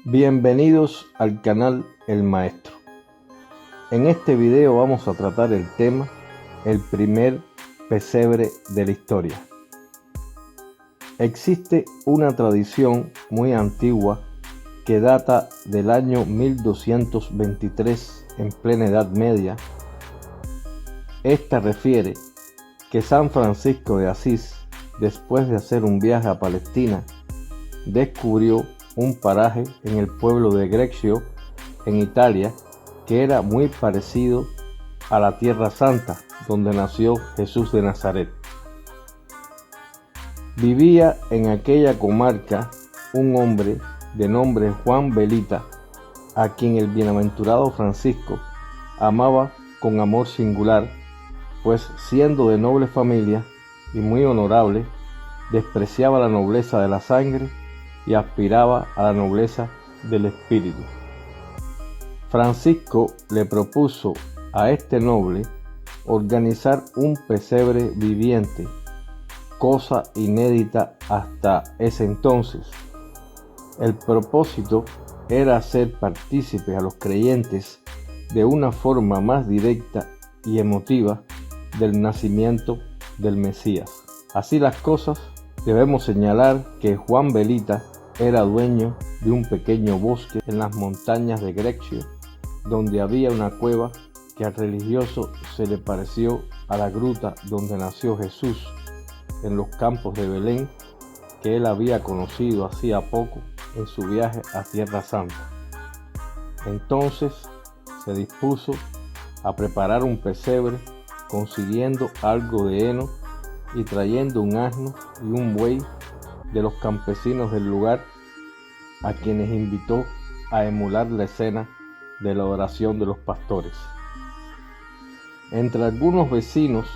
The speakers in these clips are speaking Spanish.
Bienvenidos al canal El Maestro. En este video vamos a tratar el tema el primer pesebre de la historia. Existe una tradición muy antigua que data del año 1223 en plena Edad Media. Esta refiere que San Francisco de Asís, después de hacer un viaje a Palestina, descubrió un paraje en el pueblo de Greccio, en Italia, que era muy parecido a la Tierra Santa, donde nació Jesús de Nazaret. Vivía en aquella comarca un hombre de nombre Juan Belita, a quien el bienaventurado Francisco amaba con amor singular, pues siendo de noble familia y muy honorable, despreciaba la nobleza de la sangre y aspiraba a la nobleza del espíritu. Francisco le propuso a este noble organizar un pesebre viviente, cosa inédita hasta ese entonces. El propósito era hacer partícipes a los creyentes de una forma más directa y emotiva del nacimiento del Mesías. Así las cosas, debemos señalar que Juan Belita era dueño de un pequeño bosque en las montañas de Greccio, donde había una cueva que al religioso se le pareció a la gruta donde nació Jesús en los campos de Belén, que él había conocido hacía poco en su viaje a Tierra Santa. Entonces se dispuso a preparar un pesebre, consiguiendo algo de heno y trayendo un asno y un buey de los campesinos del lugar, a quienes invitó a emular la escena de la oración de los pastores. Entre algunos vecinos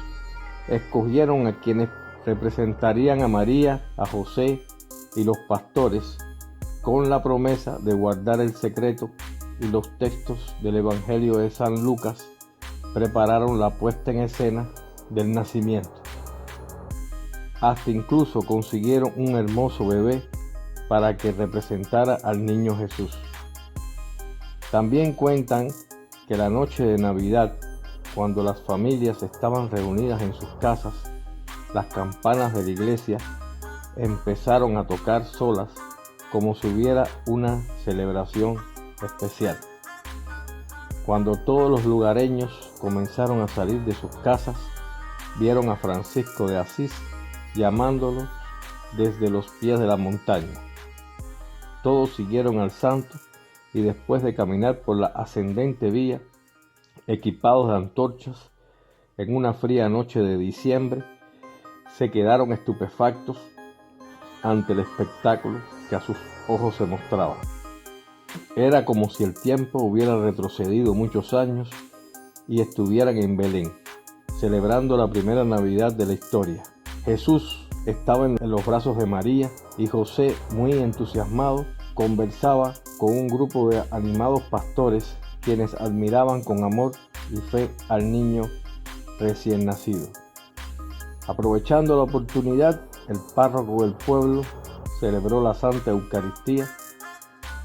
escogieron a quienes representarían a María, a José y los pastores, con la promesa de guardar el secreto, y los textos del Evangelio de San Lucas prepararon la puesta en escena del nacimiento. Hasta incluso consiguieron un hermoso bebé para que representara al niño Jesús. También cuentan que la noche de Navidad, cuando las familias estaban reunidas en sus casas, las campanas de la iglesia empezaron a tocar solas, como si hubiera una celebración especial. Cuando todos los lugareños comenzaron a salir de sus casas, vieron a Francisco de Asís llamándolo desde los pies de la montaña. Todos siguieron al santo y después de caminar por la ascendente vía, equipados de antorchas, en una fría noche de diciembre, se quedaron estupefactos ante el espectáculo que a sus ojos se mostraba. Era como si el tiempo hubiera retrocedido muchos años y estuvieran en Belén, celebrando la primera Navidad de la historia. Jesús estaba en los brazos de María y José, muy entusiasmado, conversaba con un grupo de animados pastores quienes admiraban con amor y fe al niño recién nacido. Aprovechando la oportunidad, el párroco del pueblo celebró la Santa Eucaristía.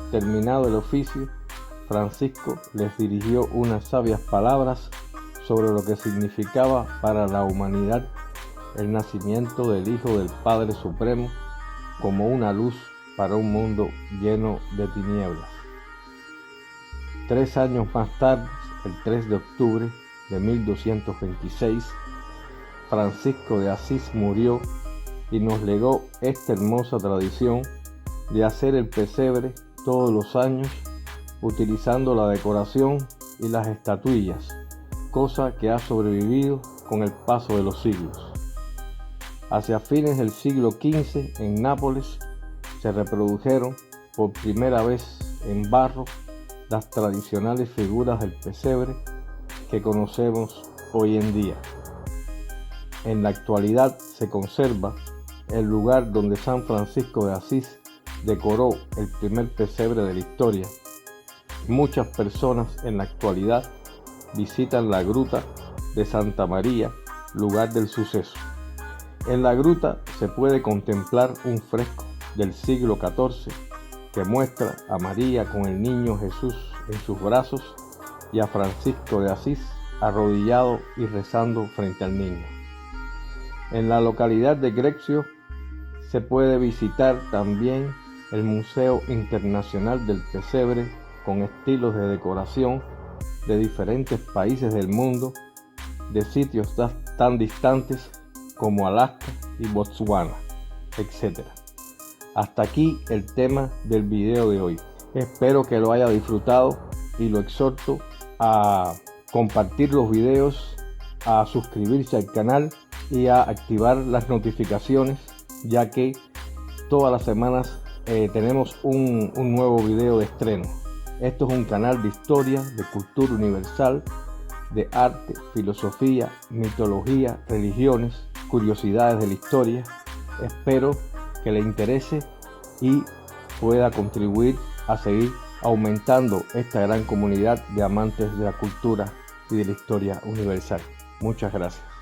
Terminado el oficio, Francisco les dirigió unas sabias palabras sobre lo que significaba para la humanidad el nacimiento del Hijo del Padre Supremo como una luz para un mundo lleno de tinieblas. 3 años más tarde, el 3 de octubre de 1226, Francisco de Asís murió y nos legó esta hermosa tradición de hacer el pesebre todos los años utilizando la decoración y las estatuillas, cosa que ha sobrevivido con el paso de los siglos. Hacia fines del siglo XV, en Nápoles, se reprodujeron por primera vez en barro las tradicionales figuras del pesebre que conocemos hoy en día. En la actualidad se conserva el lugar donde San Francisco de Asís decoró el primer pesebre de la historia. Muchas personas en la actualidad visitan la gruta de Santa María, lugar del suceso. En la gruta se puede contemplar un fresco del siglo XIV que muestra a María con el niño Jesús en sus brazos y a Francisco de Asís arrodillado y rezando frente al niño. En la localidad de Grexio se puede visitar también el Museo Internacional del Pesebre, con estilos de decoración de diferentes países del mundo, de sitios tan distantes como Alaska y Botswana, etc. Hasta aquí el tema del video de hoy. Espero que lo haya disfrutado y lo exhorto a compartir los videos, a suscribirse al canal y a activar las notificaciones, ya que todas las semanas tenemos un nuevo video de estreno. Esto es un canal de historia, de cultura universal, de arte, filosofía, mitología, religiones, curiosidades de la historia. Espero que le interese y pueda contribuir a seguir aumentando esta gran comunidad de amantes de la cultura y de la historia universal. Muchas gracias.